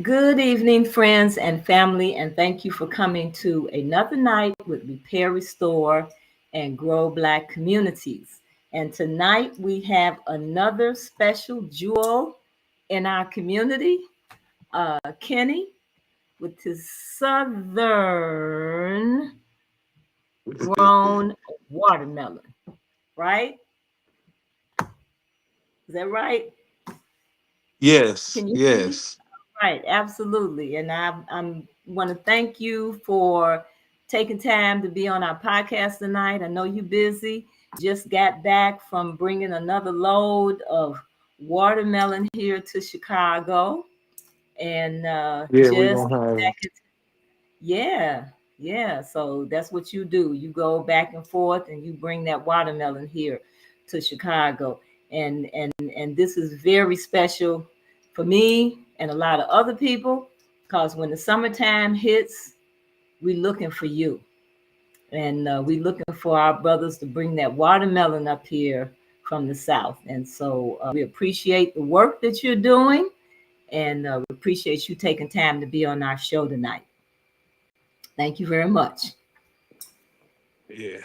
Good evening, friends and family, and thank you for coming to another night with Repair, Restore, and Grow Black Communities. And tonight we have another special jewel in our community, Kenny, with his southern grown watermelon, right? Is that right? Yes, Can you hear me? yes. Right, absolutely. And I want to thank you for taking time to be on our podcast tonight. I know you're busy. Just got back from bringing another load of watermelon here to Chicago, and Yeah, we're just gonna have back. Yeah, yeah. So that's what you do. You go back and forth, and you bring that watermelon here to Chicago, and this is very special for me and a lot of other people, because when the summertime hits, we looking for you, and we looking for our brothers to bring that watermelon up here from the south, and so we appreciate the work that you're doing, and we appreciate you taking time to be on our show tonight. Thank you very much. yeah.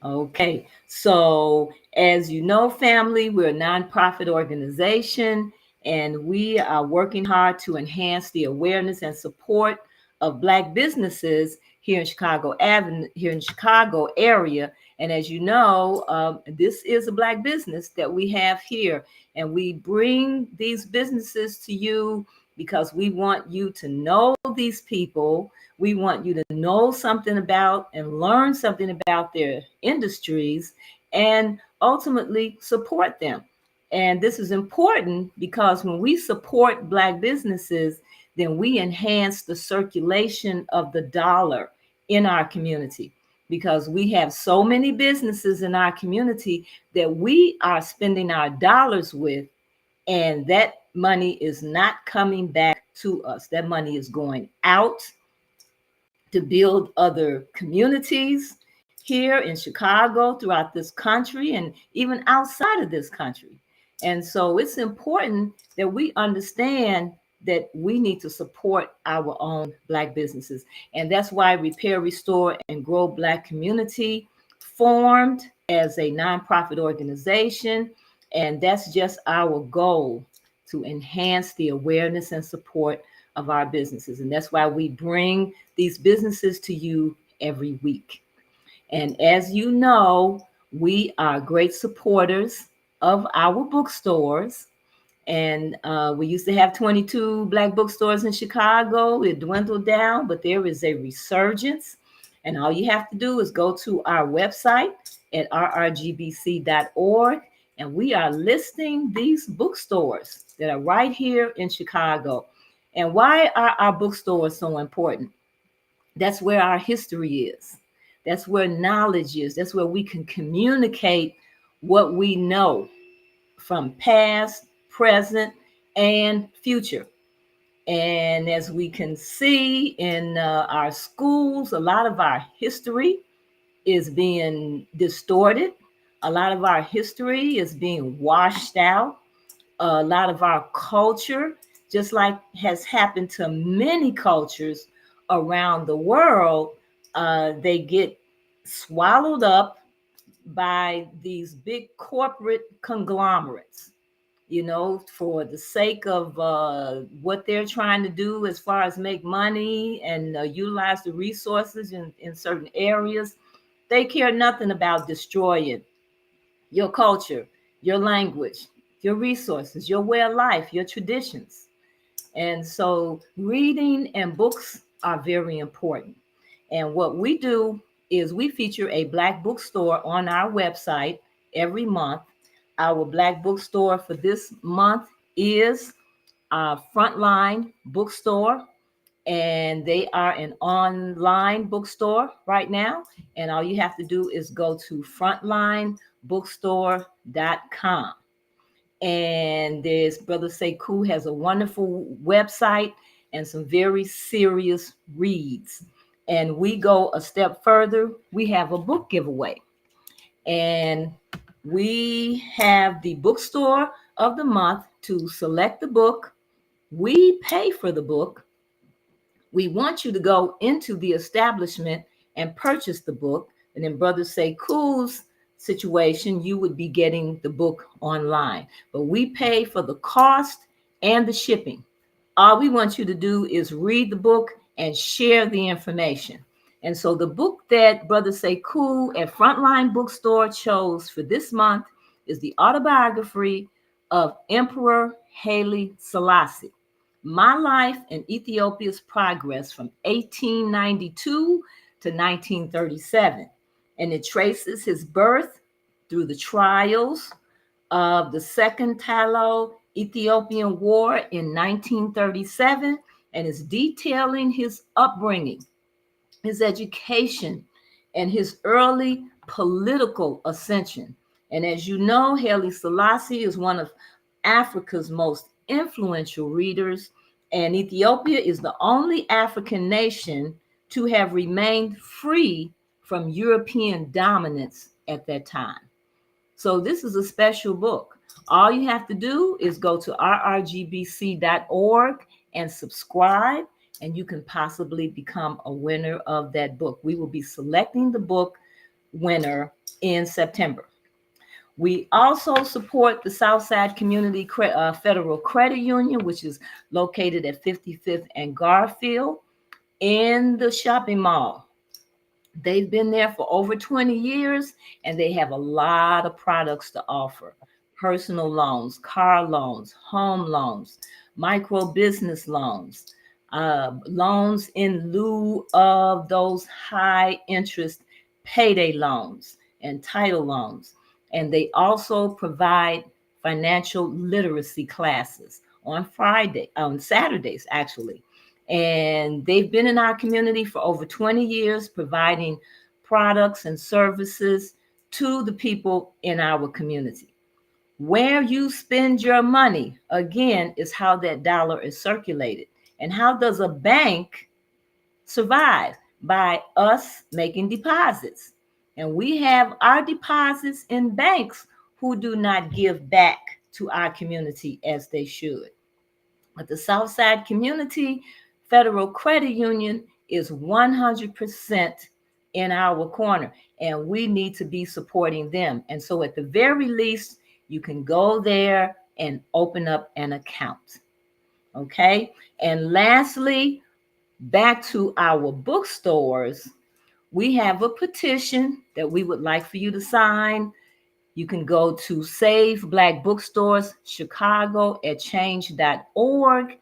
Okay, so as you know, family, we're a nonprofit organization and we are working hard to enhance the awareness and support of Black businesses here in Chicago Avenue, here in Chicago area. And as you know, this is a Black business that we have here, and we bring these businesses to you because we want you to know these people. We want you to know something about and learn something about their industries and ultimately support them. And this is important because when we support Black businesses, then we enhance the circulation of the dollar in our community, because we have so many businesses in our community that we are spending our dollars with, and that money is not coming back to us. That money is going out to build other communities here in Chicago, throughout this country, and even outside of this country. And so it's important that we understand that we need to support our own Black businesses. And that's why Repair, Restore, and Grow Black Community formed as a nonprofit organization. And that's just our goal, to enhance the awareness and support of our businesses. And that's why we bring these businesses to you every week. And as you know, we are great supporters of our bookstores. And we used to have 22 Black bookstores in Chicago. It dwindled down, but there is a resurgence. And all you have to do is go to our website at rrgbc.org. And we are listing these bookstores that are right here in Chicago. And why are our bookstores so important? That's where our history is. That's where knowledge is. That's where we can communicate what we know from past, present, and future. And as we can see in our schools, a lot of our history is being distorted. A lot of our history is being washed out. A lot of our culture, just like has happened to many cultures around the world, they get swallowed up by these big corporate conglomerates, for the sake of what they're trying to do as far as make money and utilize the resources in certain areas. They care nothing about destroying your culture, your language, your resources, your way of life, your traditions. And so reading and books are very important. And what we do is we feature a Black bookstore on our website every month. Our Black bookstore for this month is Frontline Bookstore, and they are an online bookstore right now. And all you have to do is go to frontlinebookstore.com. And there's Brother Sekou has a wonderful website and some very serious reads. And we go a step further. We have a book giveaway. And we have the bookstore of the month to select the book, We pay for the book. We want you to go into the establishment and purchase the book. And in Brother Say Cool's situation, you would be getting the book online. But we pay for the cost and the shipping. All we want you to do is read the book and share the information. And so the book that Brother Say Cool at Frontline Bookstore chose for this month is the autobiography of Emperor Haile Selassie. My Life in Ethiopia's Progress from 1892 to 1937. And it traces his birth through the trials of the Second Talo Ethiopian War in 1937 and is detailing his upbringing, his education, and his early political ascension. And as you know, Haile Selassie is one of Africa's most influential readers, and Ethiopia is the only African nation to have remained free from European dominance at that time. So this is a special book. All you have to do is go to rrgbc.org and subscribe, and you can possibly become a winner of that book. We will be selecting the book winner in September. We also support the Southside Community Federal Credit Union, which is located at 55th and Garfield in the shopping mall. They've been there for over 20 years and they have a lot of products to offer: personal loans, car loans, home loans, micro business loans, loans in lieu of those high interest payday loans and title loans. And they also provide financial literacy classes on Saturdays, actually. And they've been in our community for over 20 years, providing products and services to the people in our community. Where you spend your money, again, is how that dollar is circulated. And how does a bank survive? By us making deposits. And we have our deposits in banks who do not give back to our community as they should. But the Southside Community Federal Credit Union is 100% in our corner, and we need to be supporting them. And so, at the very least, you can go there and open up an account. Okay. And lastly, back to our bookstores, we have a petition that we would like for you to sign. You can go to Save Black Bookstores Chicago at change.org.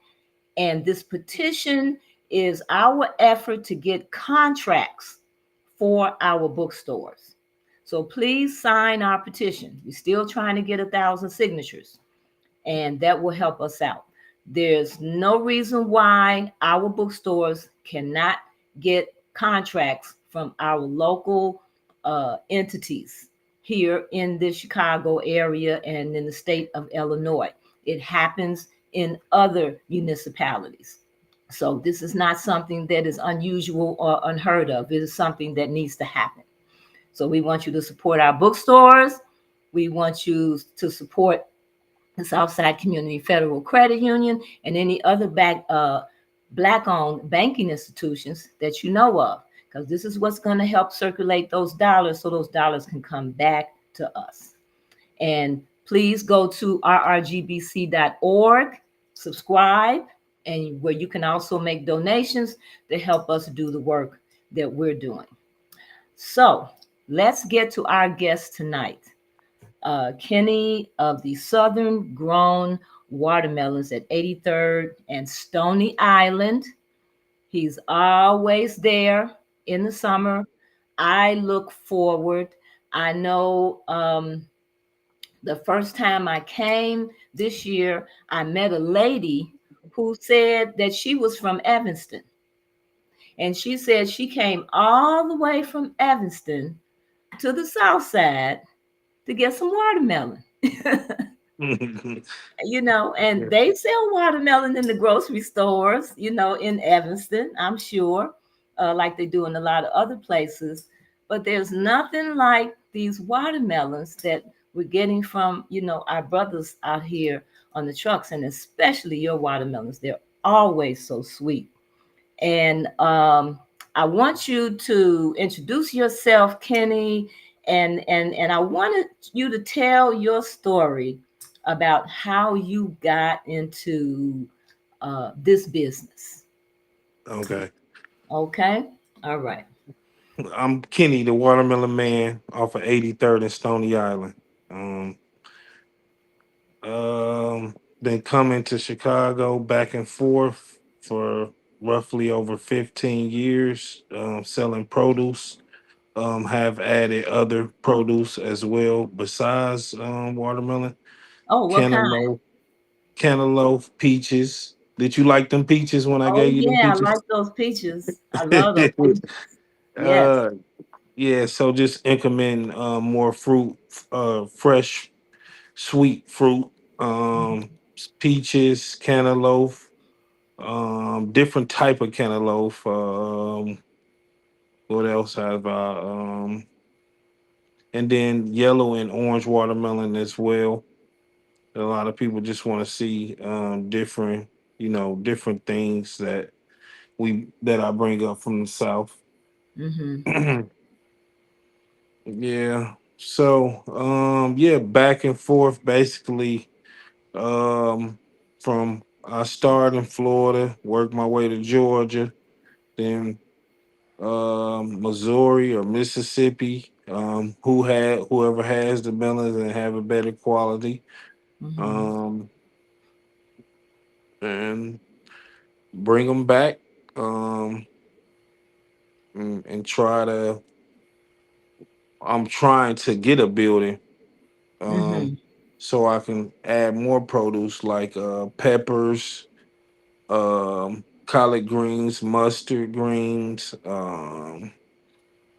And this petition is our effort to get contracts for our bookstores. So please sign our petition. We're still trying to get 1,000 signatures, and that will help us out. There's no reason why our bookstores cannot get contracts from our local entities here in the Chicago area and in the state of Illinois. It happens in other municipalities. So this is not something that is unusual or unheard of. It is something that needs to happen. So we want you to support our bookstores. We want you to support the Southside Community Federal Credit Union and any other Black-owned banking institutions that you know of, because this is what's going to help circulate those dollars so those dollars can come back to us. And please go to rrgbc.org, subscribe, and where you can also make donations to help us do the work that we're doing. So let's get to our guest tonight. Kenny of the Southern Grown Watermelons at 83rd and Stony Island. He's always there in the summer. I look forward. I know the first time I came this year, I met a lady who said that she was from Evanston. And she said she came all the way from Evanston to the South Side to get some watermelon. And they sell watermelon in the grocery stores, in Evanston, I'm sure, like they do in a lot of other places. But there's nothing like these watermelons that we're getting from, our brothers out here on the trucks, and especially your watermelons. They're always so sweet. And I want you to introduce yourself, Kenny, and I wanted you to tell your story about how you got into this business. Okay. Okay, all right. I'm Kenny, the watermelon man, off of 83rd and Stony Island. Um, been coming to Chicago back and forth for roughly over 15 years, selling produce. Have added other produce as well besides watermelon, Oh, what kind? cantaloupe, cantaloupe, peaches. Did you like them peaches when I Oh gave you them yeah, I like peaches? those peaches. I love those peaches. Yes. uh, yeah, so just increment more fruit, fresh, sweet fruit, Mhm. peaches, cantaloupe, different type of cantaloupe. What else have I? And then yellow and orange watermelon as well. A lot of people just want to see different, different things that I bring up from the south. Mhm. Yeah. So yeah, back and forth basically. Um from I started in Florida, worked my way to Georgia, then Missouri or Mississippi. Whoever has the melons and have a better quality. Mhm. Um and bring them back. Um and try to I'm trying to get a building um Mhm. so I can add more produce like peppers, collard greens, mustard greens,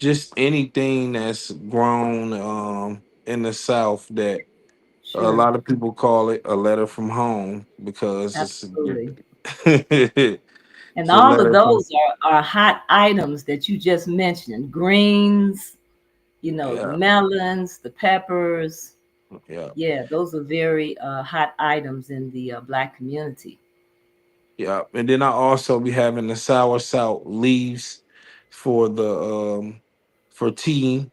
just anything that's grown in the South that a Sure. lot of people call it a letter from home because it's Absolutely. And it's a all of letter from those are hot items that you just mentioned. Greens, the yeah, melons, the peppers. yeah, Yeah, those are very hot items in the Black community. yeah. And then I also be having the sour salt leaves for the for tea,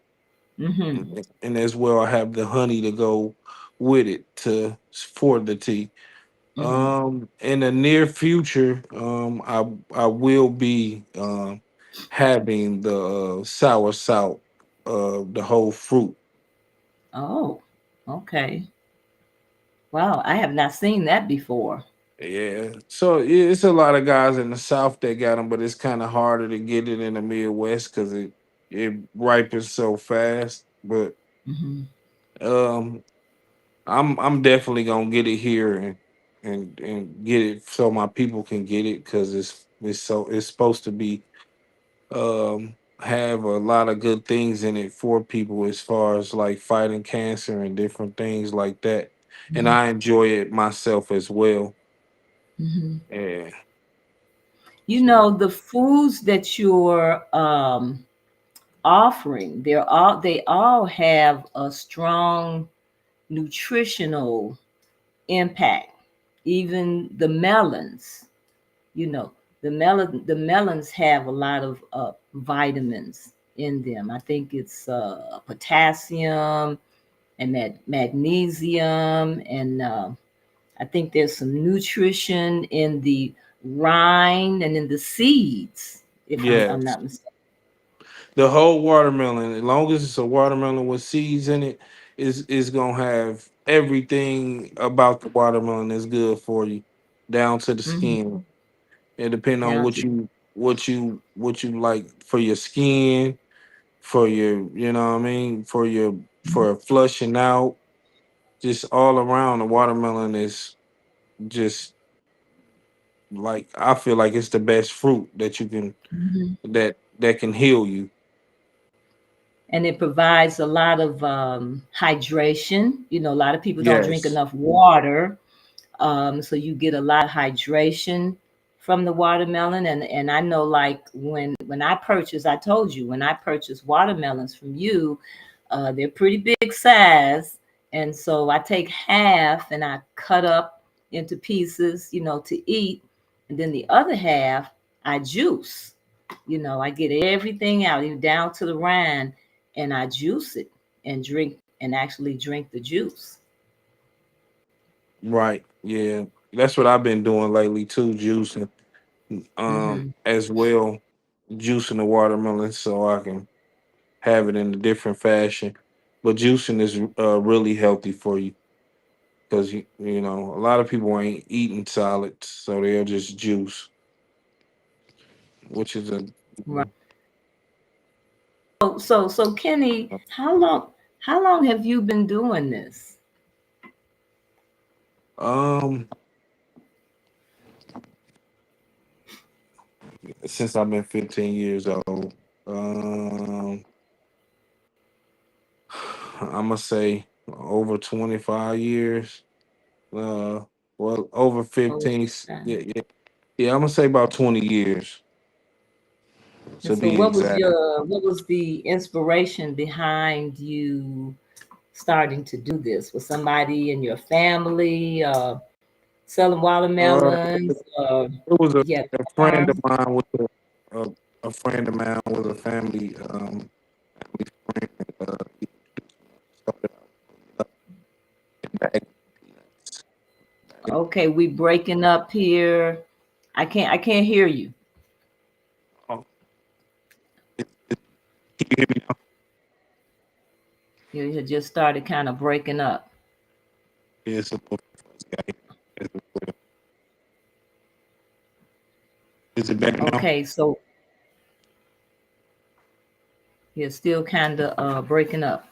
Mm-hmm. and as well I have the honey to go with it to for the tea. Mm-hmm. In the near future, I will be having the sour salt, the whole fruit. Oh, okay. Wow, I have not seen that before. Yeah, so it's a lot of guys in the South that got them, but it's kind of harder to get it in the Midwest because it ripens so fast. But Mm-hmm. um, I'm definitely gonna get it here and get it so my people can get it because it's supposed to be have a lot of good things in it for people as far as like fighting cancer and different things like that. And Mm-hmm. I enjoy it myself as well. Mm-hmm. Yeah. The So foods that you're offering, they all have a strong nutritional impact. Even the melons, you know, the melons have a lot of vitamins in them. I think it's potassium and magnesium, and I think there's some nutrition in the rind and in the seeds, if I'm yes. not mistaken. The whole watermelon, as long as it's a watermelon with seeds in it, is gonna have everything about the watermelon that's good for you, down to the Hmm. skin. It depends on Down what to. you like for your skin, for your what I mean, for flushing out, just all around the watermelon is just like I feel like it's the best fruit that you can Mhm. that can heal you. And it provides a lot of hydration. A lot of people don't drink Yes. enough water, so you get a lot of hydration from the watermelon. And I know, like when I purchase, I told you when I purchase watermelons from you, they're pretty big size, and so I take half and I cut up. into pieces, to eat. And then the other half, I juice. I get everything out, even down to the rind, and I juice it and actually drink the juice. Right. Yeah. That's what I've been doing lately too, juicing. Hmm. As well, juicing the watermelon so I can have it in a different fashion. But juicing is really healthy for you because a lot of people ain't eating solids, so they'll just juice, which is a Right. So Kenny, how long have you been doing this? um since I've been 15 years old. Um, I'm gonna say over 25 years. Uh, well, over Oh, 15. okay. Yeah, yeah, yeah. I'm gonna say about 20 years And to so be exact. what was the inspiration behind you starting to do this? Was somebody in your family selling Uh, watermelons? it was Yeah, a friend of farm. mine with a friend of mine with a family friend. He started out back. Okay, we breaking up here. I can't hear you. Oh, can you hear me now? You had just started kind of breaking up. Yeah, it's a little guy as well. Is it better now? Okay, so you're still kind of breaking up.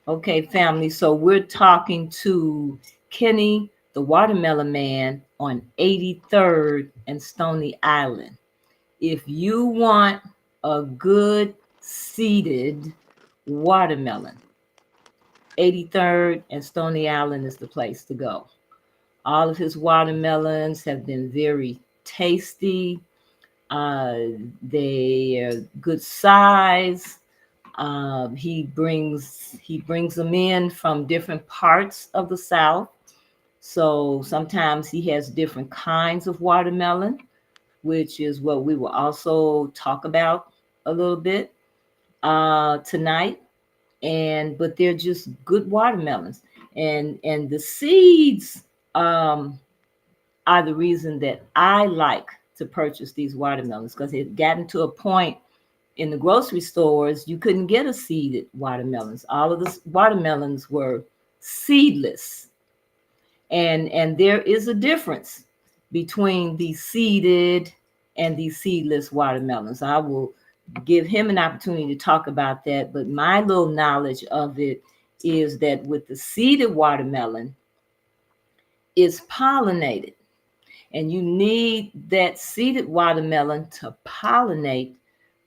Okay, family. So we're talking to Kenny, the Watermelon Man, on 83rd and Stony Island. If you want a good seeded watermelon, 83rd and Stony Island is the place to go. All of his watermelons have been very tasty. Uh, they are good size. He brings them in from different parts of the South. So sometimes he has different kinds of watermelon, which is what we will also talk about a little bit tonight. But they're just good watermelons, and the seeds um, are the reason that I like to purchase these watermelons, because it gotten to a point in the grocery stores you couldn't get a seeded watermelons. All of the watermelons were seedless, and there is a difference between the seeded and the seedless watermelons. I will give him an opportunity to talk about that, but my little knowledge of it is that with the seeded watermelon, it's pollinated, and you need that seeded watermelon to pollinate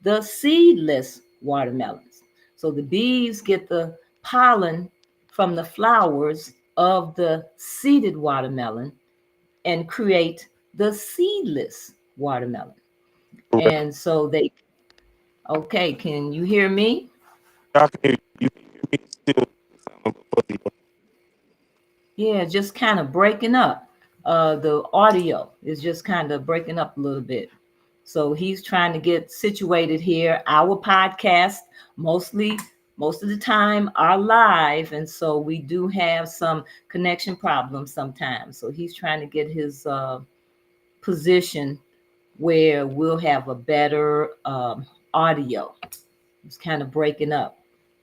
the seedless watermelons. So the bees get the pollen from the flowers of the seeded watermelon and create the seedless watermelon. Correct. And so okay, can you hear me? I can hear you. Can hear me? Still sound a little fuzzy. Yeah, just kind of breaking up. The audio is just kind of breaking up a little bit. So he's trying to get situated here. Our podcast mostly most of the time are live, and so we do have some connection problems sometimes. So he's trying to get his position where we'll have a better audio. It's kind of breaking up,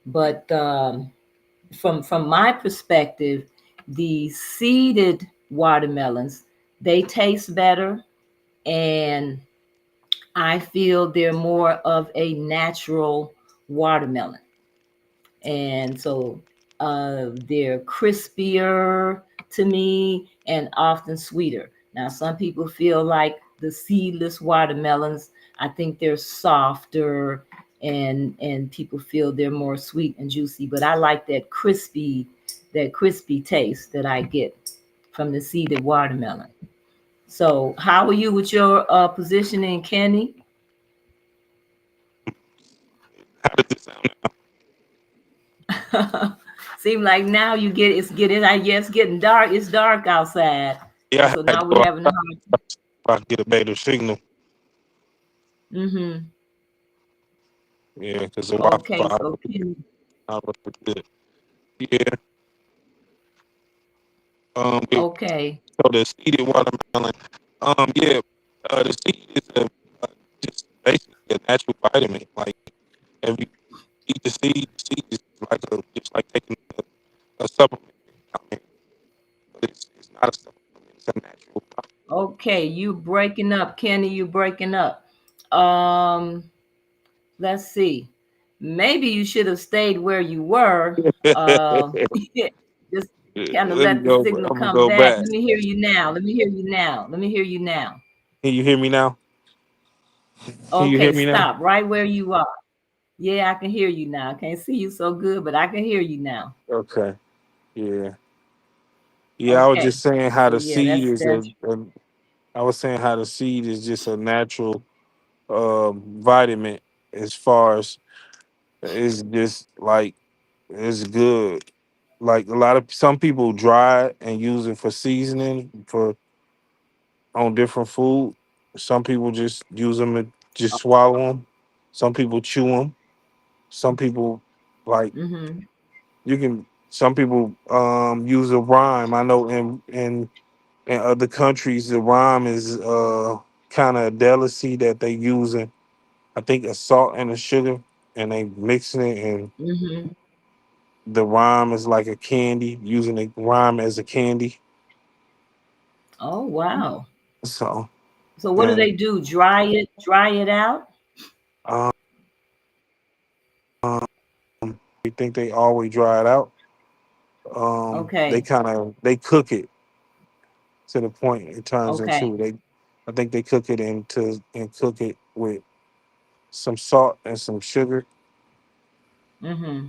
but from my perspective, the seeded watermelons, they taste better, and I feel they're more of a natural watermelon. And so they're crispier to me and often sweeter. Now, some people feel like the seedless watermelons, I think they're softer, and people feel they're more sweet and juicy, but I like that crispy taste that I get from the seeded watermelon. So how are you with your positioning, Kenny? How does it sound Seem like now you get it's getting I guess getting dark. It's dark outside, now? and Yeah, so I had now to go we're having a outside hard. if I get a better signal. Mm-hmm. Yeah, because the Okay, Wi-Fi so can not really good. Yeah. okay, So the seeded watermelon. Yeah. The seed is just basically a natural vitamin. Like if you eat the seed is like just like taking a supplement. I mean, but it's not a supplement. It's a natural. okay. You breaking up, Kenny? You breaking up? Um, let's see. Maybe you should have stayed where you were. Uh, just kind of Let me let the go. signal I'm gonna come go back. back. Let me hear you now. Let me hear you now. Let me hear you now. Can you hear me now? Can you hear Okay, me now? stop right where you are. Yeah, I can hear you now. I can't see you so good, but I can hear you now. Okay. Yeah. Yeah. I was just Okay. saying how So the yeah, seed is that's I was saying how the seed is just a natural vitamin as far as it's just like it's good. Like a lot of some people dry it and use it for seasoning for on different food. Some people just use them and just swallow them. Some people chew them. Some people like mm-hmm. you can. Some people use a rhyme. I know in other countries the rhyme is kind of a delicacy that they use. I think a salt and a sugar, and they mixing it, and Mm-hmm. the rhyme is like a candy, using the rhyme as a candy. Oh wow. So, So what do and they do? Dry it out? um, we think they always dry it out. They Okay. kind of they cook it to the point it turns Okay. into they. I think they cook it into and cook it with some salt and some sugar. Mm-hmm.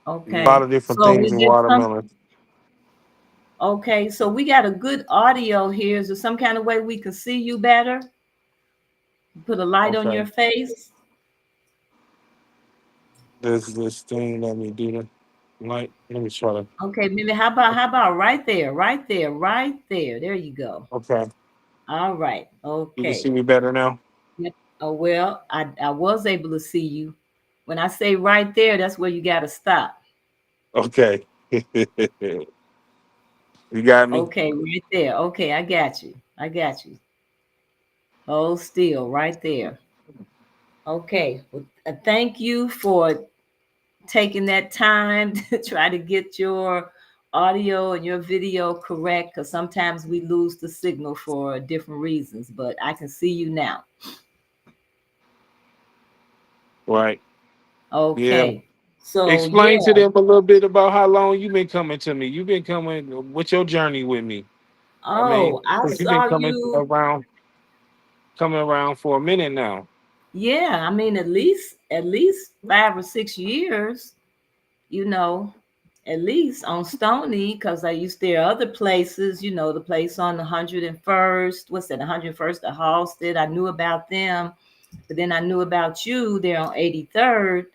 A lot Okay. of different So things is in there some watermelon. okay, so we got a good audio here. Is there some kind of way we can see you better? Put a light on Okay, your face? there's this thing. Let me do the light. Let me try to. Okay, maybe how about right there, right there, right there. There you go. Okay, All right. you can see Okay. me better now. Yep. Oh well, I was able to see you. When I say right there, that's where you gotta stop. Okay. You got me? Okay, right there. Okay, I got you. I got you. Hold still right there. Okay. Well, thank you for taking that time to try to get your audio and your video correct because sometimes we lose the signal for different reasons, but I can see you now. Right. Yeah. Okay. So Explain to yeah. them a little bit about how long you've been coming to me. You've been coming. What's your journey with me? I mean, Oh, I 'cause you've been saw you. coming around for a minute now. Yeah, I mean at least 5 or 6 years, you know, at least on Stony, because I used there are other places, the place on the 101st, what's that, 101st, the Halstead. I knew about them, but then I knew about you there on 83rd,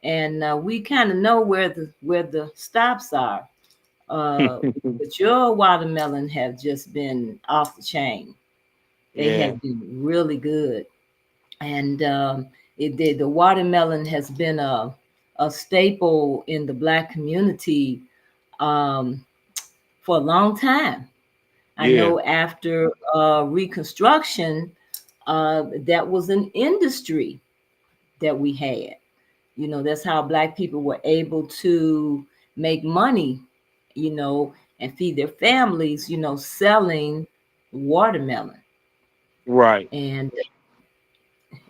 and we kind of know where the stops are. Uh, but your watermelon have just been off the chain. They Yeah. have been really good, and it did. The watermelon has been a staple in the Black community um, for a long time. I Yeah. know after Reconstruction, that was an industry that we had. That's how Black people were able to make money, and feed their families, selling watermelon. Right. And What-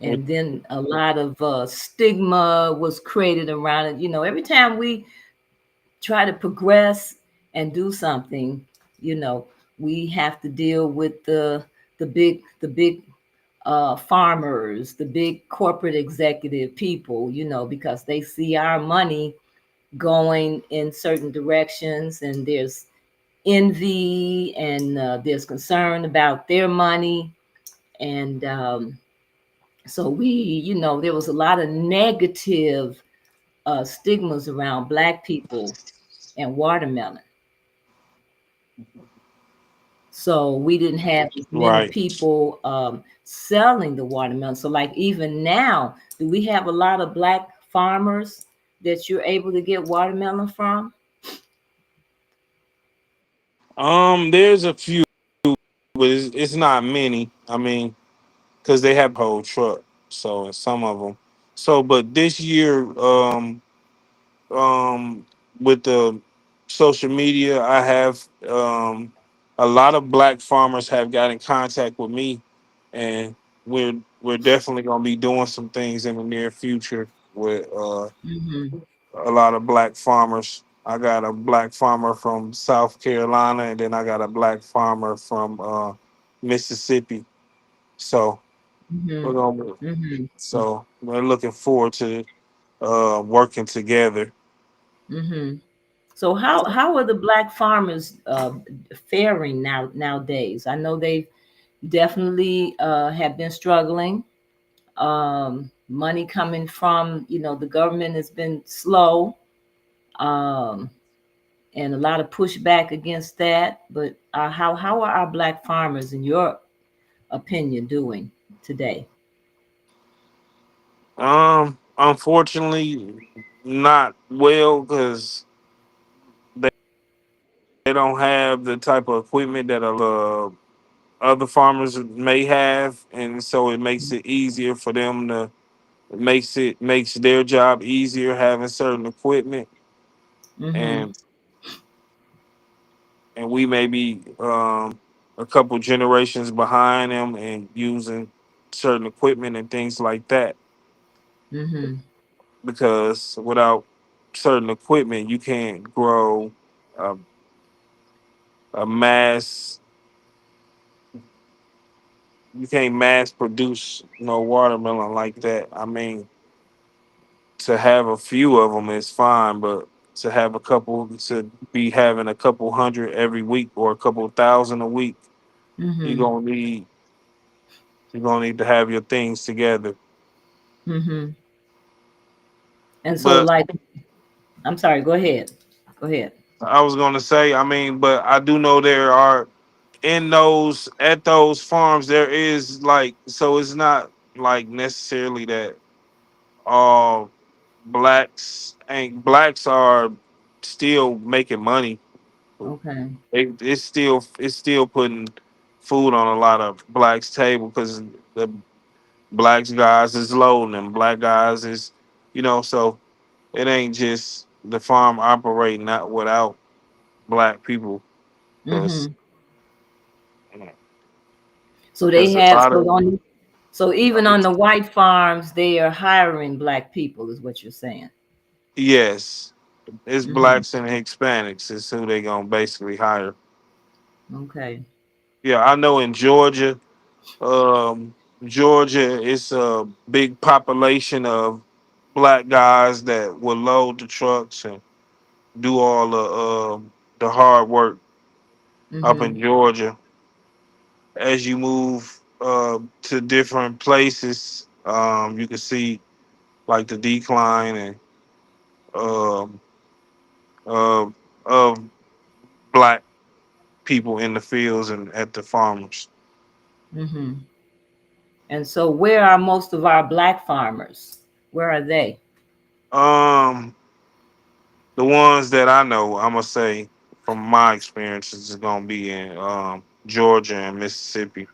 and then a lot of stigma was created around it. Every time we try to progress and do something, you know, we have to deal with the big farmers, the big corporate executive people, because they see our money going in certain directions, and there's envy, and there's concern about their money, and So there was a lot of negative stigmas around black people and watermelon. So we didn't have as many Right. people selling the watermelon. So like even now, do we have a lot of black farmers that you're able to get watermelon from? There's a few, but it's not many. I mean, because they have whole truck. So in some of them. So, but this year, um, with the social media, I have a lot of black farmers have got in contact with me, and we're definitely gonna be doing some things in the near future with Mm-hmm. a lot of black farmers. I got a black farmer from South Carolina, and then I got a black farmer from Mississippi. So we're gonna. Mm-hmm. Mm-hmm. So we're looking forward to working together. Mm-hmm. So how are the black farmers faring nowadays? I know they definitely have been struggling. Money coming from the government has been slow, um, and a lot of pushback against that. But how are our black farmers, in your opinion, doing today? Unfortunately, not well because they don't have the type of equipment that other farmers may have, and so it makes it easier for them to makes their job easier having certain equipment, Mm-hmm. and we may be a couple generations behind them and using certain equipment and things like that Mm-hmm. because without certain equipment you can't grow a, a mass you can't mass produce no watermelon like that. I mean, to have a few of them is fine, but to have a couple, to be having a couple hundred every week or a couple thousand a week, you're Mm-hmm. gonna need you're gonna need to have your things together. Mm-hmm. And so, But like, I'm sorry. Go ahead. Go ahead. I was gonna say, I mean, but I do know there are in those at those farms there is like so it's not like necessarily that all blacks are still making money. Okay. It's still putting food on a lot of blacks' table because the blacks guys is loading and black guys is so it ain't just the farm operating not without black people because Mm-hmm. So they because a have lot of so even on the white farms, they are hiring black people, is what you're saying. yes, it's Mm-hmm. blacks and Hispanics is who they gonna basically hire. Okay. Yeah, I know in Georgia. Georgia is a big population of black guys that will load the trucks and do all the hard work up Mm-hmm. in Georgia. As you move to different places, you can see like the decline and um, of of black people in the fields and at the farmers. Mm-hmm. And so where are most of our black farmers? Where are they? Um, the ones that I know, I'm gonna say from my experiences, is gonna be in Georgia and Mississippi.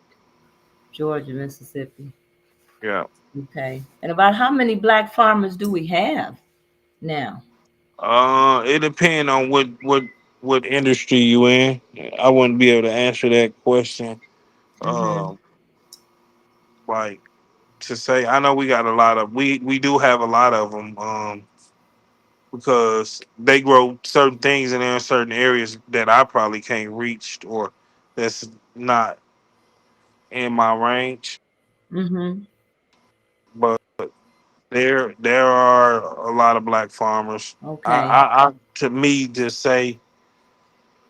Georgia, Mississippi. Yeah. Okay. And about how many black farmers do we have now? It depends on what industry you in. I wouldn't be able to answer that question. Mm-hmm. Uh, like to say, I know we got a lot of we do have a lot of them. Because they grow certain things and they're in certain areas that I probably can't reach or that's not in my range. Mm-hmm. But there are a lot of black farmers. Okay. I to me to say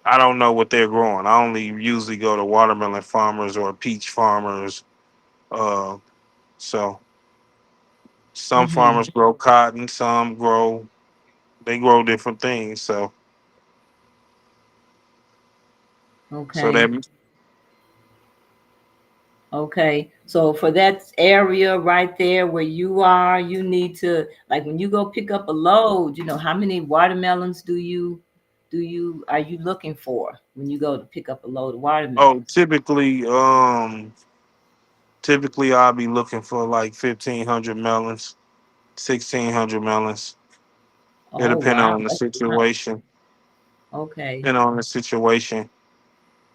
I don't know what they're growing. I only usually go to watermelon farmers or peach farmers. Uh, so. Some Mm-hmm. farmers grow cotton, some grow they grow different things. So Okay. that Okay. So for that area right there where you are, you need to, like, when you go pick up a load, how many watermelons do you are you looking for when you go to pick up a load of oh watermelons? typically I'll be looking for like 1,500 melons, 1,600 melons. It Oh depends wow, on the that's a lot. situation. Okay. Depend on the situation.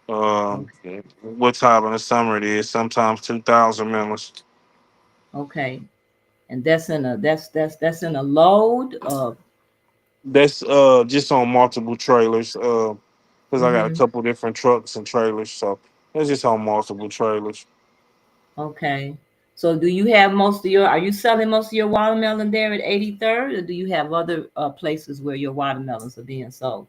Um, Okay. what time of the summer it is. Sometimes 2,000 melons. Okay. And that's in a load of That's just on multiple trailers. Because I got a mm-hmm. couple different trucks and trailers, so it's just on multiple trailers. Okay. So do you have are you selling most of your watermelon there at 83rd, or do you have other places where your watermelons are being sold?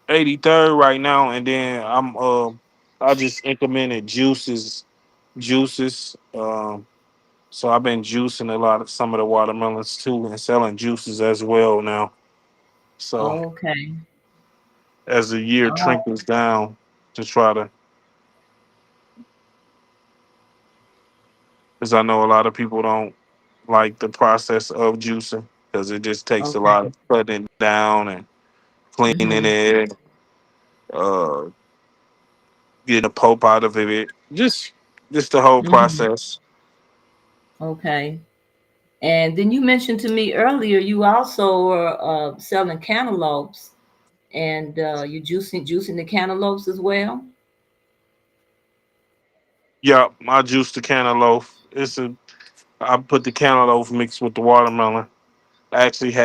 83rd right now, and then I just implemented juices. So I've been juicing some of the watermelons too, and selling juices as well now. So Okay. as the year All right. trickles down, to try to, because I know a lot of people don't like the process of juicing because it just takes a lot Okay. of cutting it down and cleaning Mm-hmm. it, uh, getting a pulp out of it, just the whole Mm-hmm. process. Okay. And then you mentioned to me earlier you also were selling cantaloupes, and you juicing the cantaloupes as well. Yeah, I juice the cantaloupe. I put the cantaloupe mixed with the watermelon. Actually it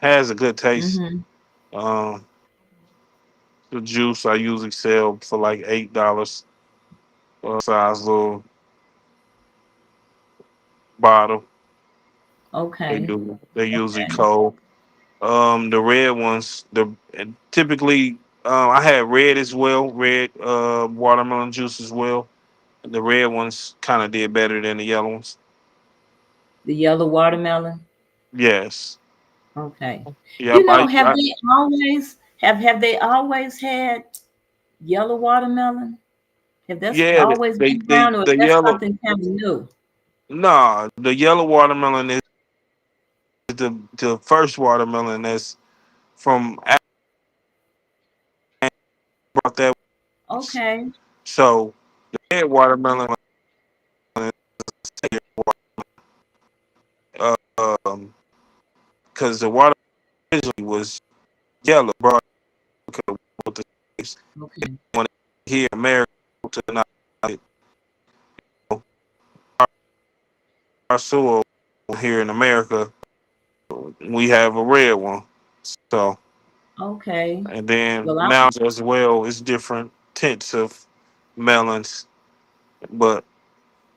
has a good taste. Mm-hmm. Um, the juice I usually sell for like $8, size little bottle. Okay. They usually Okay. cold. The red ones, and typically I had red as well, red watermelon juice as well. The red ones kind of did better than the yellow ones. The yellow watermelon. Yes. Okay. Yep. Have they always have they always had yellow watermelon? Have that's Yeah. always been around, or is The that yellow. something kind of new? Nah, the yellow watermelon is the first watermelon that's from brought that. Okay. So the red watermelon, uh, um, because the water originally was yellow, brought with the slaves. Okay. When here in America to not our soil here in America, we have a red one. So Okay. and then Well, I now as well, it's different tints of melons, but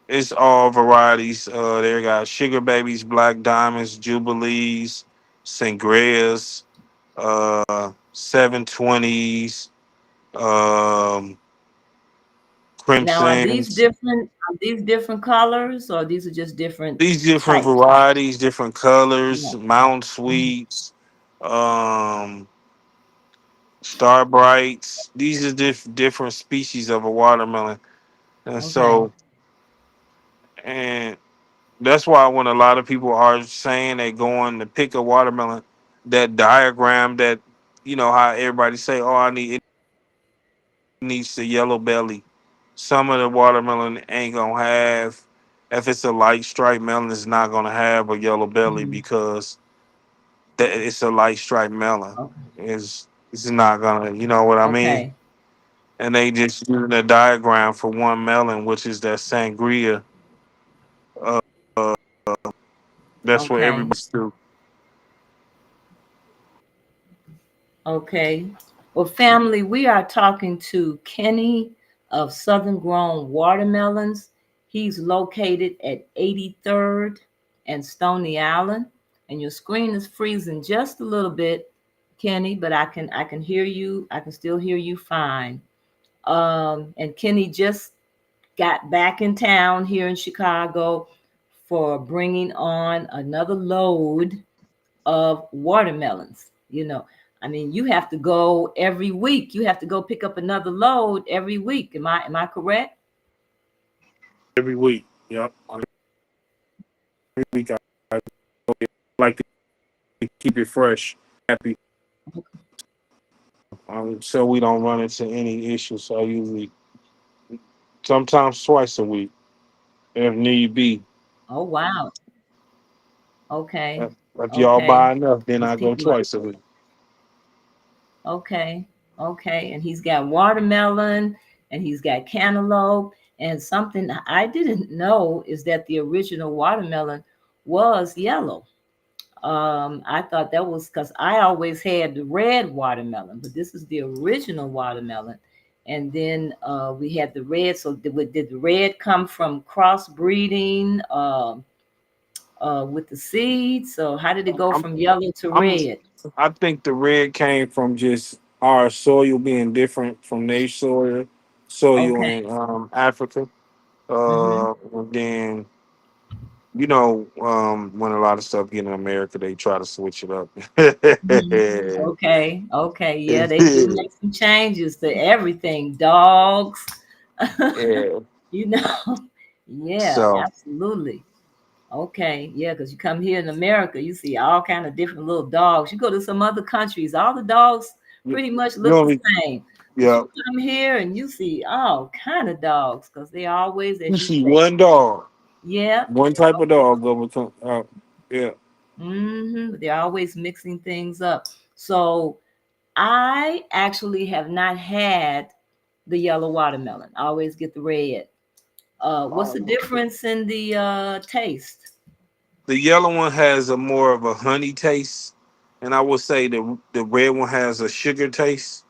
it's all varieties. They got sugar babies, black diamonds, jubilees, sangrias, 720s, um, now crimsons. are these different colors, or these are just different These different types? varieties, different colors, Yeah. Mountain Mhm. Sweets, um, Star Brights. These are different species of a watermelon, and Okay. so and that's why when a lot of people are saying they going to pick a watermelon, that diagram that how everybody say, oh, it needs the yellow belly. Some of the watermelon ain't gonna have. If it's a light stripe melon, it's not gonna have a yellow belly Mhm. because that it's a light stripe melon. Okay. It's not gonna, you know what I mean? Okay. And they just using a diagram for one melon, which is that sangria. Uh, that's what Okay. everybody's do. Okay. Well, family, we are talking to Kenny of Southern Grown Watermelons. He's located at 83rd and Stony Island. And your screen is freezing just a little bit, Kenny, but I can hear you. I can still hear you fine. And Kenny just got back in town here in Chicago for bringing on another load of watermelons. I mean, you have to go every week. You have to go pick up another load every week. Am I correct? every week. Yep. Every week I like to keep it fresh, happy, so we don't run into any issues. So I usually sometimes twice a week if need be. Oh wow. Okay. If y'all Okay. buy enough, then Because I go people are twice a week. okay. Okay. And he's got watermelon and he's got cantaloupe. And something I didn't know is that the original watermelon was yellow. I thought that was because I always had the red watermelon, but this is the original watermelon. And then we had the red. So did the red come from crossbreeding with the seeds? So how did it go I'm from yellow to I'm red? I think the red came from just our soil being different from their soil Okay. in Africa. Mm-hmm. And then when a lot of stuff get in America, they try to switch it up. Mhm. Okay. Okay. Yeah, they do make some changes to everything. Dogs. Yeah. you know. Yeah, So absolutely. Okay, yeah, because you come here in America, you see all kind of different little dogs. You go to some other countries, all the dogs you, pretty much you look the only same. But you yeah, come here and you see all kind of dogs because they always, you as you see say, one dog, yeah, one type of dog go between. Yeah. they're always mixing things up. So I actually have not had the yellow watermelon. I always get the red. What's the difference in the taste? The yellow one has a more of a honey taste, and I would say the red one has a sugar taste.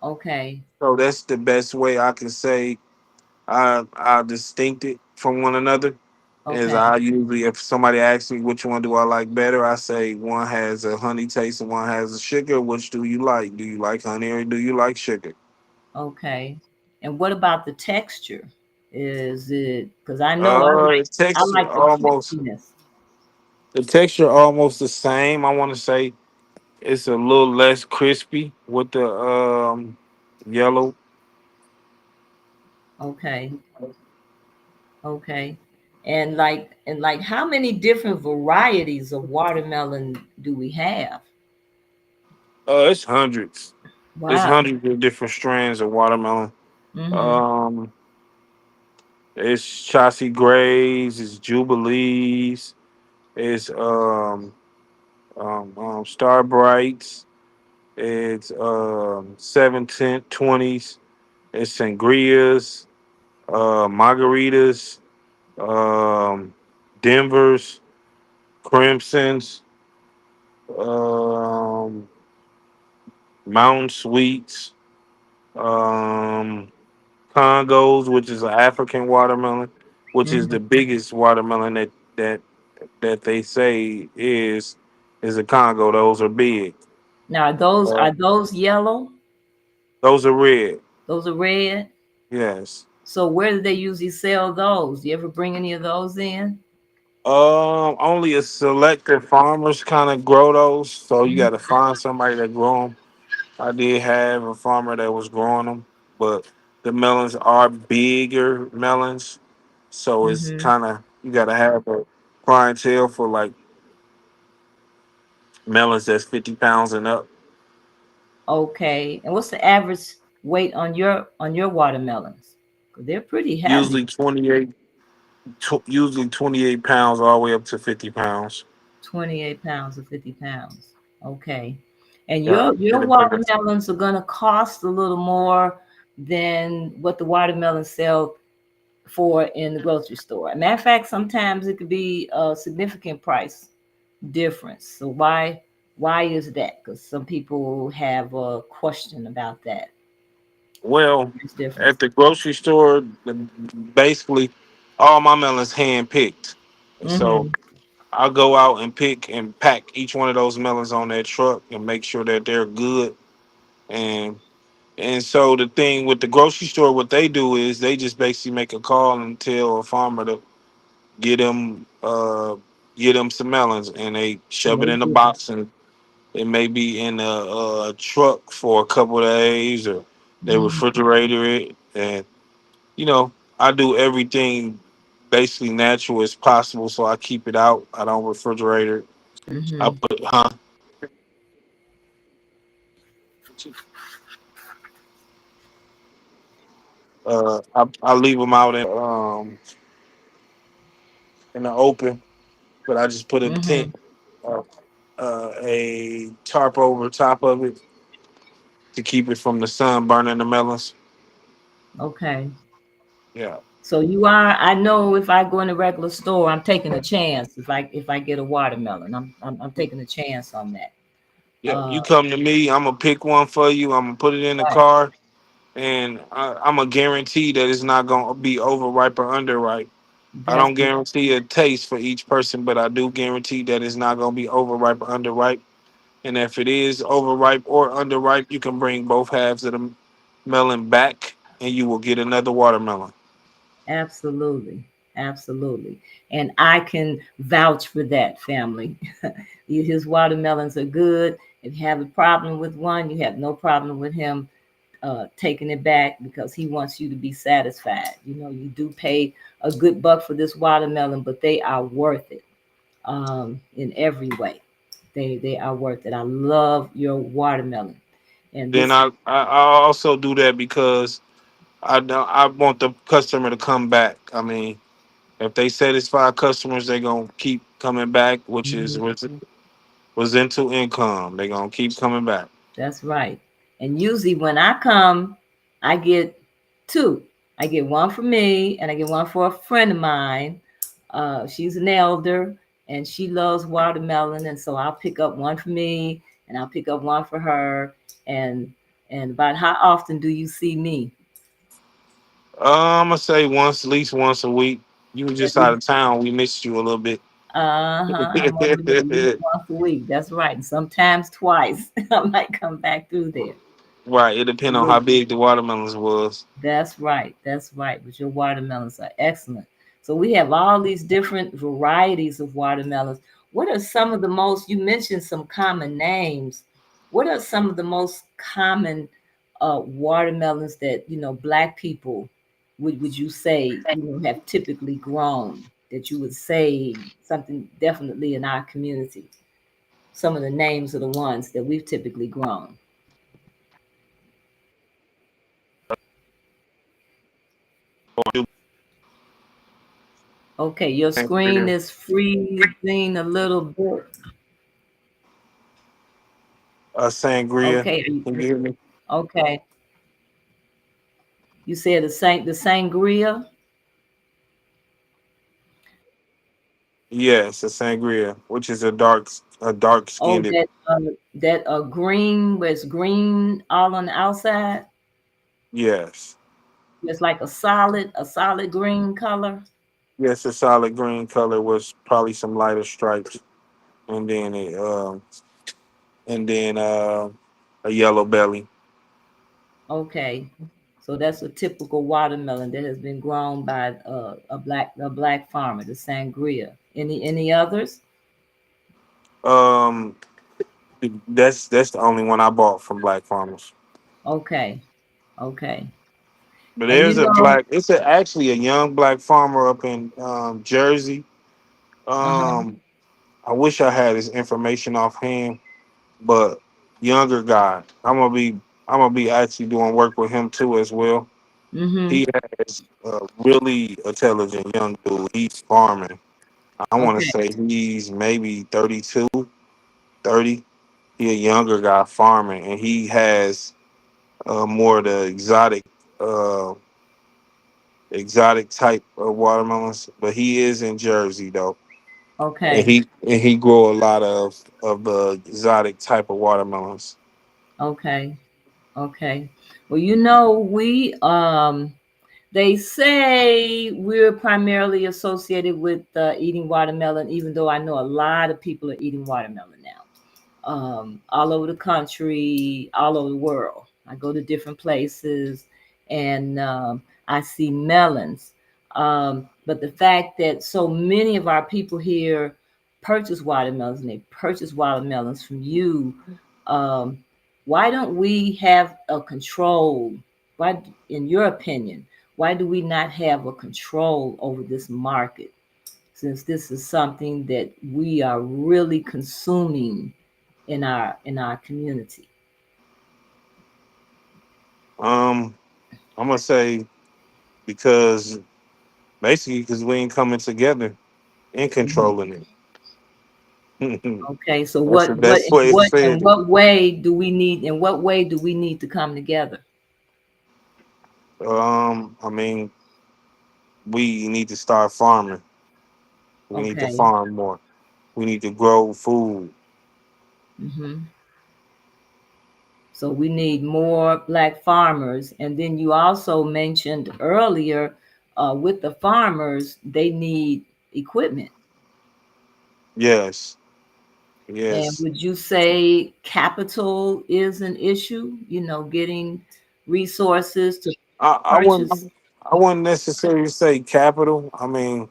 Okay, So that's the best way I can say I distinct it from one another. Is okay. I usually, if somebody asks me which one do I like better, I say one has a honey taste and one has a sugar. Which do you like? Do you like honey or do you like sugar? Okay. And what about the texture? Is it because I know I like The texture the almost crispiness. the texture almost the same. I want to say it's a little less crispy with the yellow. Okay. Okay. And like how many different varieties of watermelon do we have? It's hundreds. It's Wow. hundreds of different strands of watermelon. Mm-hmm. Um, it's Chassis Grays, it's Jubilees, it's Star Brights, it's 7 10 20s, it's Sangrias, Margaritas, um, Denvers, Crimsons, um, Mountain Sweets, um, Congos, which is an African watermelon, which is Mm-hmm. the biggest watermelon that they say is a Congo. Those are big. Now those Uh, are those yellow? those are red. Those are red? Yes. So where do they usually sell those? Do you ever bring any of those in? Only a selected farmers kind of grow those, so you got to Mm-hmm. find somebody that grow them. I did have a farmer that was growing them, but the melons are bigger melons, so it's Mm-hmm. kind of you got to have a clientele for like melons that's 50 pounds and up. Okay. And what's the average weight on your watermelons? 'Cause they're pretty heavy. Usually 28, usually 28 pounds all the way up to 50 pounds. 28 pounds or 50 pounds. Okay. And Yeah, your it depends. watermelons are going to cost a little more than what the watermelons sell for in the grocery store. Matter of fact, sometimes it could be a significant price difference. So why is that? Because some people have a question about that. Well, It's difference. at the grocery store, basically all my melons hand picked, so Mm-hmm. I'll go out and pick and pack each one of those melons on that truck and make sure that they're good. And so the thing with the grocery store, what they do is they just basically make a call and tell a farmer to get them get them some melons, and they And shove it they in a do. box, and it may be in a truck for a couple of days, or they Hmm. refrigerator it. And you know, I do everything basically natural as possible, so I keep it out. I don't refrigerate it. I Hmm. put I leave them out in the open, but I just put a tent, Hmm. uh, a tarp over top of it to keep it from the sun burning the melons. Okay. Yeah, So you are. I know if I go in a regular store, I'm taking a chance. If I get a watermelon, I'm taking a chance on that. yeah. Uh, You come to me, I'm gonna pick one for you. I'm gonna put it in the right. car, and I'm gonna guarantee that it's not gonna be overripe or underripe. I That's don't guarantee a taste for each person, but I do guarantee that it's not gonna be overripe or underripe. And if it is overripe or underripe, you can bring both halves of the melon back, and you will get another watermelon. absolutely, absolutely, and I can vouch for that, family. His watermelons are good. If you have a problem with one, you have no problem with him taking it back because he wants you to be satisfied. You know, you do pay a good buck for this watermelon, but they are worth it in every way. They are worth it. I love your watermelon, and Then this I also do that because I want the customer to come back. I mean, if they satisfy customers, they're gonna keep coming back, which is Mhm. residual income. They're gonna keep coming back. That's right. And usually when I come, I get two. I get one for me and I get one for a friend of mine. She's an elder and she loves watermelon. And so I'll pick up one for me and I'll pick up one for her. And about how often do you see me? I'm gonna say once, at least once a week. You were At just out least, of town. We missed you a little bit. I'm over there at least once a week. That's right. And sometimes twice. I might come back through there. Right. It depends on how Absolutely. big the watermelons was. That's right. That's right. But your watermelons are excellent. So we have all these different varieties of watermelons. What are some of the most, you mentioned some common names. What are some of the most common watermelons that, black people would you say, have typically grown that you would say something definitely in our community? Some of the names of the ones that we've typically grown. Okay, your screen is freezing a little bit. Sangria. Okay, Can you hear me? okay. You said the sangria. Yes, a sangria, which is a dark Oh, skinned. that green where it's green all on the outside. Yes, It's like a solid green color. yes, a solid green color with probably some lighter stripes, and then a yellow belly. Okay, so that's a typical watermelon that has been grown by a black farmer, the sangria. Any others? Um, that's the only one I bought from Black Farmers. Okay, okay. But And there's actually a young black farmer up in Jersey. uh-huh. Um, I wish I had his information offhand, but younger guy. I'm gonna be actually doing work with him too as well. Mm-hmm. He has a really intelligent young dude. He's farming. I want to Okay, say he's maybe 32, 30. He a younger guy farming, and he has more of the uh, exotic type of watermelons. But he is in Jersey though, and okay, he grow a lot of the exotic type of watermelons. okay. Okay. Well, we they say we're primarily associated with eating watermelon, even though I know a lot of people are eating watermelon now. All over the country, all over the world. I go to different places and I see melons. But the fact that so many of our people here purchase watermelons and they purchase watermelons from you, um, why don't we have a control? Why, in your opinion, why do we not have a control over this market? Since this is something that we are really consuming in our community. Um, I'm gonna say because basically because we ain't coming together and Mhm. controlling it. Okay, so That's the best way to say in it. what way do we need in what way do we need to come together? I mean, we need to start farming. We need to Okay. farm more. We need to grow food. Hmm. So we need more black farmers. And then you also mentioned earlier, with the farmers, they need equipment. Yes, And yes. would you say capital is an issue? You know, getting resources to I wouldn't. purchase. I wouldn't necessarily say capital. I mean,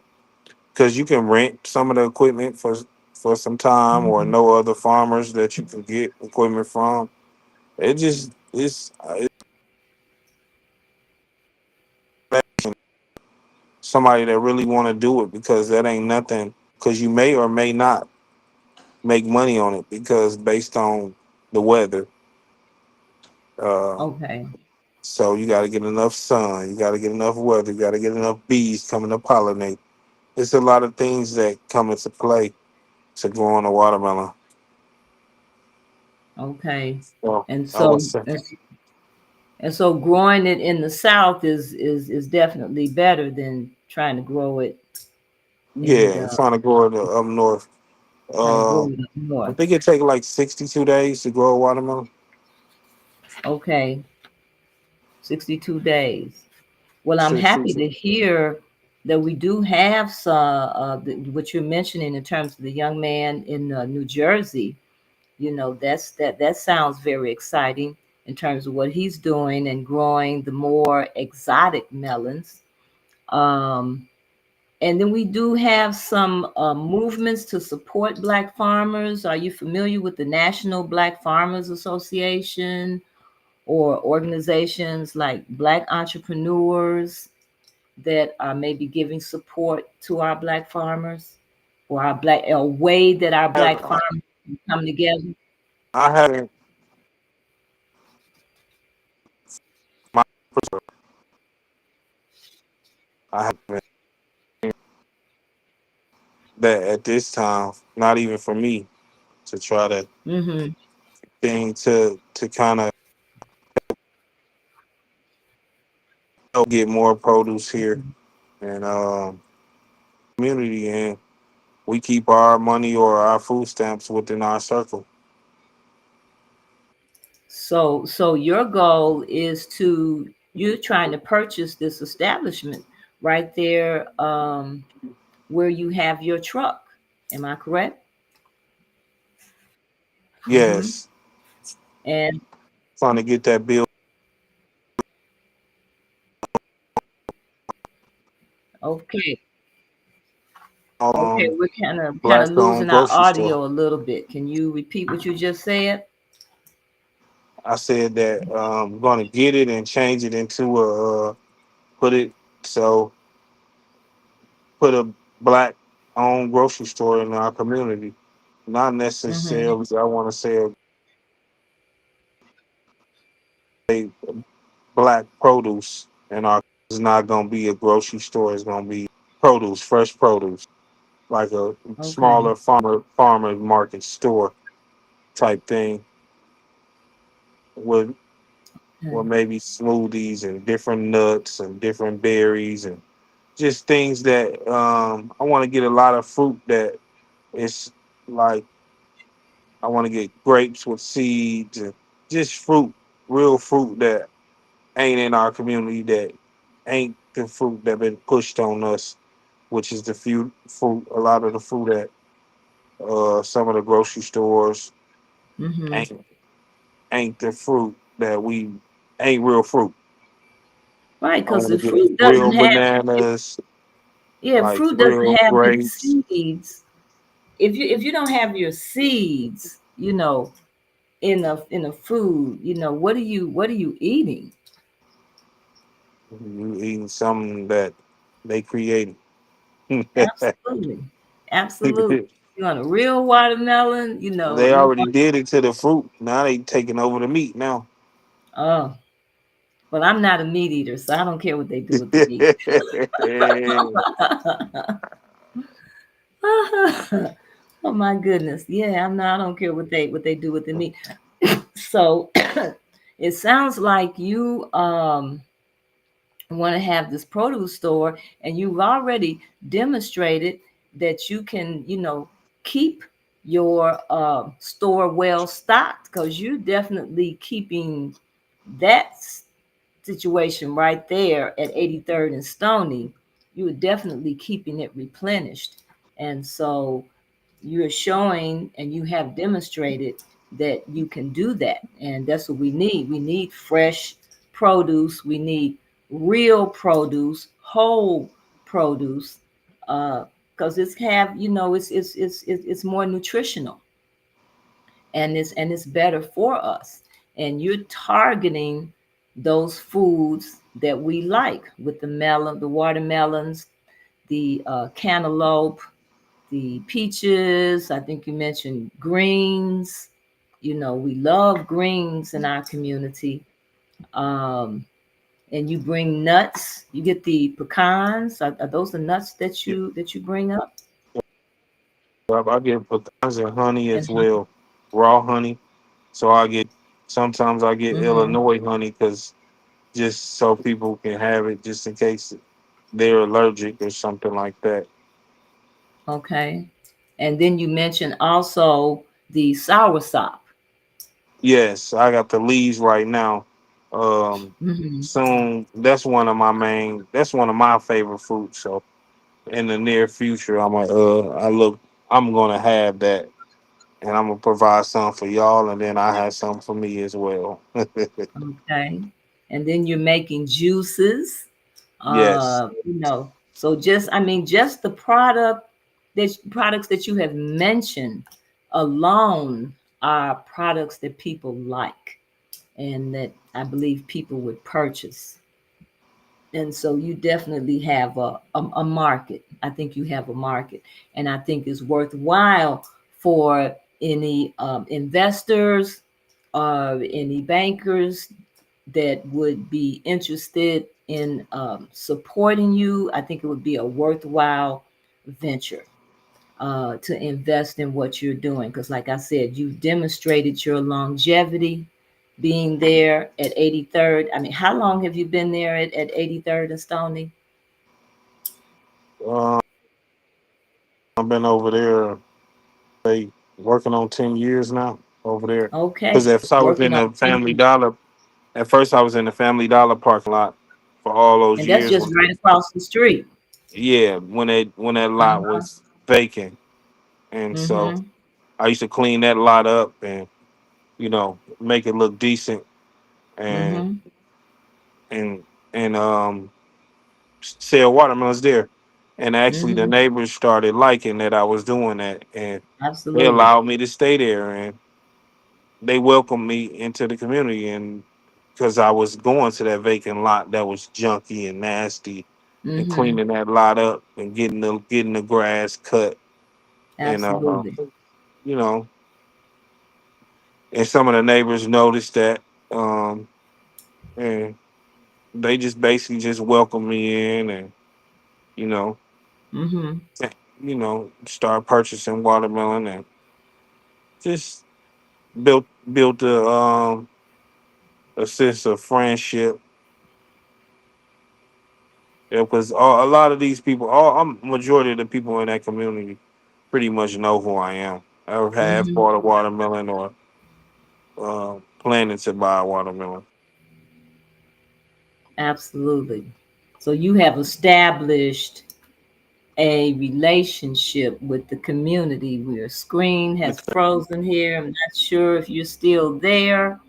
because you can rent some of the equipment for some time, or Mhm. know other farmers that you can get equipment from. It just it's somebody that really want to do it because that ain't nothing. Because you may or may not make money on it because based on the weather. Uh, Okay. so you got to get enough sun. You got to get enough weather. You got to get enough bees coming to pollinate. It's a lot of things that come into play to growing a watermelon. Okay. So And I would so say and so growing it in the south is definitely better than trying to grow it in yeah, trying to grow it up north. trying to Uh, grow it up I north. think it take like 62 days to grow a watermelon. Okay, 62 days. Well, I'm happy 62. to hear that we do have some, what you're mentioning in terms of the young man in New Jersey. You know, that sounds very exciting in terms of what he's doing and growing the more exotic melons. Um, and then we do have some movements to support Black farmers. Are you familiar with the National Black Farmers Association or organizations like Black entrepreneurs that are maybe giving support to our Black farmers, or our Black a way that our Black I, farmers can come together? I haven't my I haven't that at this time. Not even for me to try to Mm-hmm. thing to kind of help get more produce here and community, and we keep our money or our food stamps within our circle. So your goal is to you're trying to purchase this establishment right there, where you have your truck. Am I correct? Mm-hmm. Yes, And trying to get that bill okay, okay, on we're kind of black owned losing our grocery store. audio a little bit. Can you repeat what you just said? I said that I'm going to get it and change it into put it so put a black owned grocery store in our community. Not Mm-hmm. necessarily, I want to say a black produce, and our it's not going to be a grocery store. It's going to be produce, fresh produce, like a Okay. smaller farmer market store type thing with Okay. maybe smoothies and different nuts and different berries and just things that I want to get a lot of fruit that it's like I want to get grapes with seeds and just fruit, real fruit that ain't in our community, that ain't the fruit that been pushed on us, which is the few fruit, a lot of the fruit at some of the grocery stores Mm-hmm. ain't ain't the fruit that we ain't real fruit. Right, I because want to the get fruit doesn't real have bananas. Yeah, like fruit doesn't real have its grapes. seeds. If you don't have your seeds, in a food, what are you eating? You eating something that they created. Absolutely. Absolutely. You want a real watermelon, They you already want did it to the fruit. Now they taking over the meat now. oh, well, I'm not a meat eater, so I don't care what they do with the meat. Oh my goodness. Yeah, I don't care what they do with the meat. So it sounds like you want to have this produce store, and you've already demonstrated that you can, keep your store well stocked, because you're definitely keeping that situation right there at 83rd and Stony. You are definitely keeping it replenished. And so you're showing and you have demonstrated that you can do that. And that's what we need. We need fresh produce. We need real produce, whole produce, because it's more nutritional, and it's better for us. And you're targeting those foods that we like, with the watermelons, the cantaloupe, the peaches. I think you mentioned greens. We love greens in our community. Um, and you bring nuts. You get the pecans. Are those the nuts that Yeah. you bring up? I get pecans and honey And as well, raw honey. So sometimes I get mm-hmm. Illinois honey because just so people can have it just in case they're allergic or something like that. Okay. And then you mentioned also the soursop. Yes, I got the leaves right now. Um, Mm-hmm. Soon that's one of my favorite fruits. So in the near future, I'm gonna have that, and I'm gonna provide some for y'all, and then I have some for me as well. Okay. And then you're making juices. Yes. So just the products that you have mentioned alone are products that people like, and that I believe people would purchase. And so you definitely have a market. I think you have a market, and I think it's worthwhile for any investors or any bankers that would be interested in supporting you. I think it would be a worthwhile venture to invest in what you're doing, because like I said, you've demonstrated your longevity being there at 83rd. I mean, how long have you been there at 83rd and Stony? Um, I've been over there, say, working on 10 years now over there. Because Okay, at first I was in working on the 10 Family years. Dollar. At first I was in the Family Dollar parking lot for all those And that's years. just right across the street. Yeah, when that lot Uh-huh. was vacant, and so Mm-hmm. I used to clean that lot up and make it look decent and Mm-hmm. and and sell watermelons there. And actually, the Mm-hmm. neighbors started liking that I was doing that, and they Absolutely. allowed me to stay there, and they welcomed me into the community. And because I was going to that vacant lot that was junky and nasty, and Mm-hmm. cleaning that lot up and getting the grass cut, and Absolutely. you know, and some of the neighbors noticed that, um, and they just basically just welcomed me in, and you know, Mm-hmm. start purchasing watermelon and just built a sense of friendship. Because a lot of these people, majority of the people in that community, pretty much know who I am. I have Mm-hmm. bought a watermelon or planning to buy a watermelon. Absolutely. So you have established a relationship with the community. Your screen has frozen here. I'm not sure if you're still there.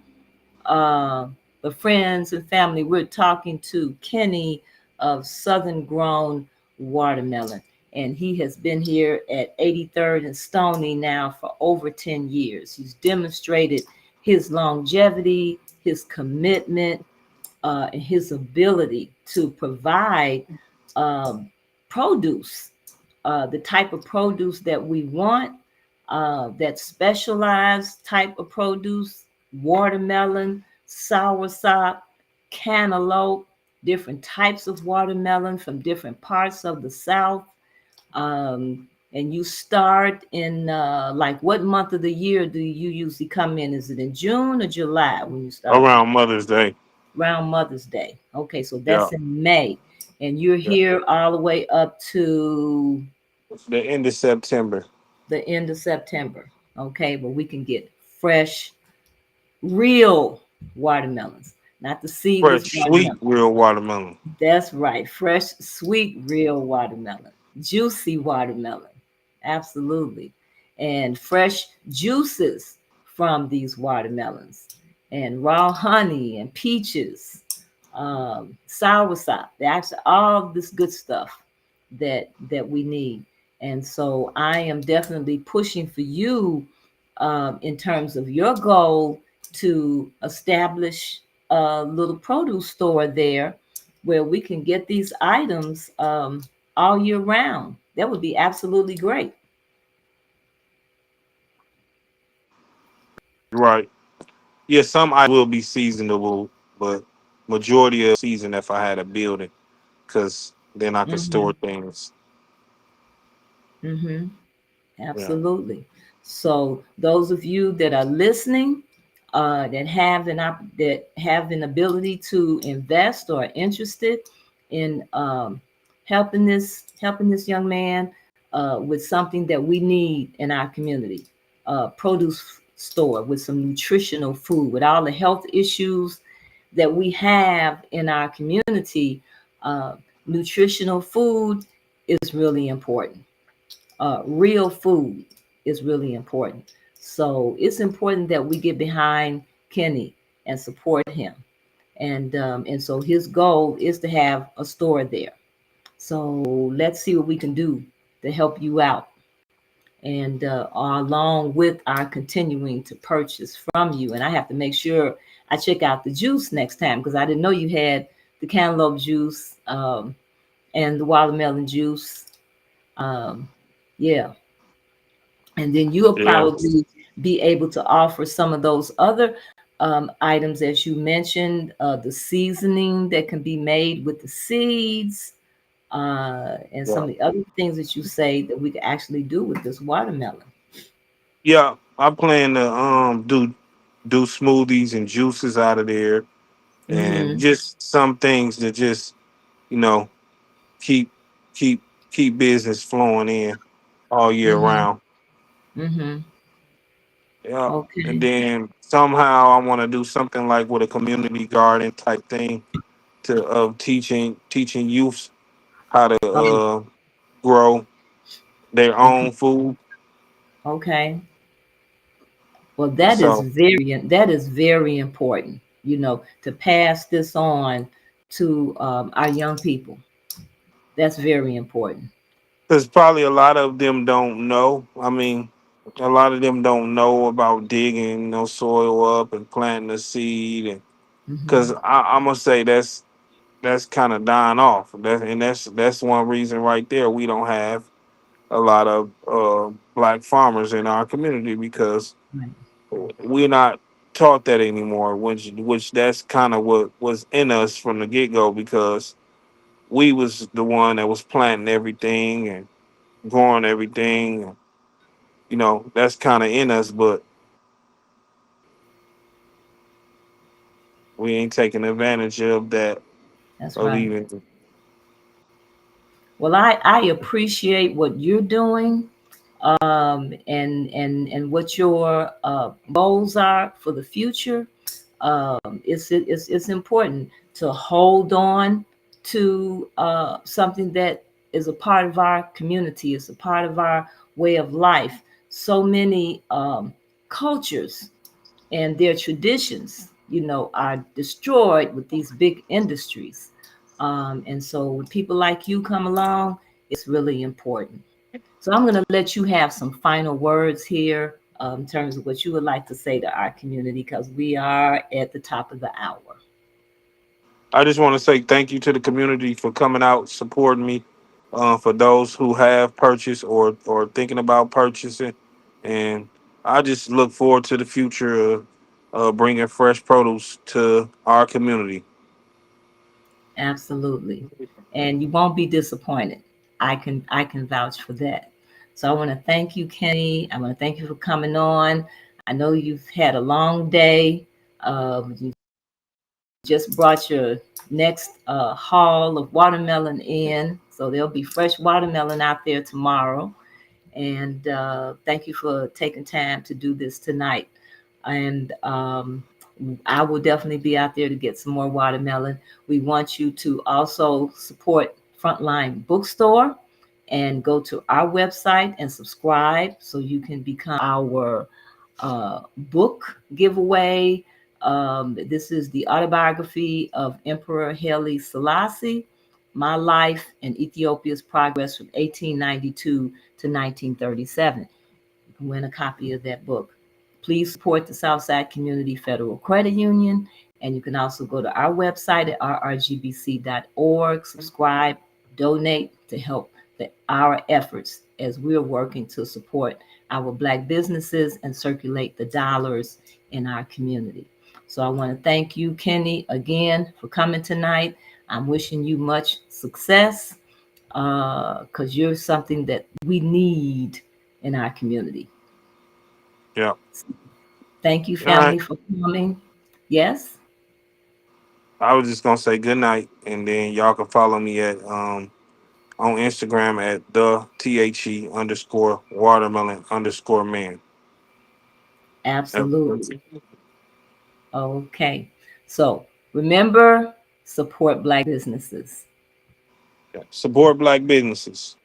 Uh, the friends and family, we're talking to Kenny of Southern Grown watermelon. And he has been here at 83rd and Stony now for over 10 years. He's demonstrated his longevity, his commitment, and his ability to provide um, produce, the type of produce that we want, that specialized type of produce, watermelon, soursop, cantaloupe, different types of watermelon from different parts of the South. And you start in like what month of the year do you usually come in? Is it in June or July when you start? Around Mother's Day. Around Mother's Day. Okay, so Yeah. that's in May. And you're Yeah. here all the way up to The end of September. the end of September. Okay, but we can get fresh, real watermelons, not the seedless Fresh, sweet, watermelon. real watermelon. That's right. Fresh, sweet, real watermelon. Juicy watermelon. Absolutely. And fresh juices from these watermelons. And raw honey and peaches, soursop. Actually, all this good stuff that we need. And so I am definitely pushing for you in terms of your goal to establish a little produce store there where we can get these items all year round. That would be absolutely great. Right. Yeah, some items will be seasonable, but majority of season if I had a building, because then I could Mm-hmm. store things. Mm-hmm. Yeah. Absolutely. So those of you that are listening, that have an ability to invest or are interested in helping this young man with something that we need in our community, produce store with some nutritional food, with all the health issues that we have in our community. Uh, Nutritional food is really important. Real food is really important. So it's important that we get behind Kenny and support him. And so his goal is to have a store there. So let's see what we can do to help you out, and along with our continuing to purchase from you. And I have to make sure I check out the juice next time because I didn't know you had the cantaloupe juice and the watermelon juice. Um, yeah, and then you'll Yeah. probably be able to offer some of those other items as you mentioned, the seasoning that can be made with the seeds, and some Yeah. of the other things that you say that we could actually do with this watermelon. Yeah. I plan to do smoothies and juices out of there, and Mm-hmm. just some things that just, you know, keep keep keep business flowing in all year Mm-hmm. round. Mm-hmm. Yeah. And Okay. then somehow I want to do something like with a community garden type thing to of teaching youth how to Oh, grow their okay. own food. Okay. Well, So, that is very important, to pass this on to our young people. That's very important. because probably a lot of them don't know. I mean, a lot of them don't know about digging no soil up and planting a seed, and Mm-hmm. because I'm gonna say that's kind of dying off. That's one reason right there we don't have a lot of black farmers in our community because Right. we're not taught that anymore. Which that's kind of what was in us from the get go because we was the one that was planting everything and growing everything. And, that's kind of in us, but we ain't taking advantage of that. That's Of right. even Well, I appreciate what you're doing, and what your goals are for the future. It's important to hold on to something that is a part of our community. It's a part of our way of life. So many cultures and their traditions, are destroyed with these big industries. And so when people like you come along, It's really important. So I'm going to let you have some final words here in terms of what you would like to say to our community because we are at the top of the hour. I just want to say thank you to the community for coming out, supporting me. For those who have purchased or thinking about purchasing, and I just look forward to the future of bringing fresh produce to our community. Absolutely. And you won't be disappointed. I can vouch for that. So I want to thank you, Kenny. I want to thank you for coming on. I know you've had a long day. You just brought your next haul of watermelon in. So there'll be fresh watermelon out there tomorrow. And thank you for taking time to do this tonight. And I will definitely be out there to get some more watermelon. We want you to also support Frontline Bookstore and go to our website and subscribe so you can become our book giveaway. This is the autobiography of Emperor Haile Selassie, My Life and Ethiopia's Progress from 1892 to 1937. You can win a copy of that book. Please support the Southside Community Federal Credit Union. And you can also go to our website at rrgbc.org, subscribe, donate to help our efforts as we're working to support our Black businesses and circulate the dollars in our community. So I want to thank you, Kenny, again for coming tonight. I'm wishing you much success because you're something that we need in our community. Yeah. Thank you, All right. family, for coming. Yes, I was just gonna say good night, and then y'all can follow me at on Instagram at the THE_watermelon_man. Yep. absolutely. Okay. So remember, support Black businesses. Support Black businesses.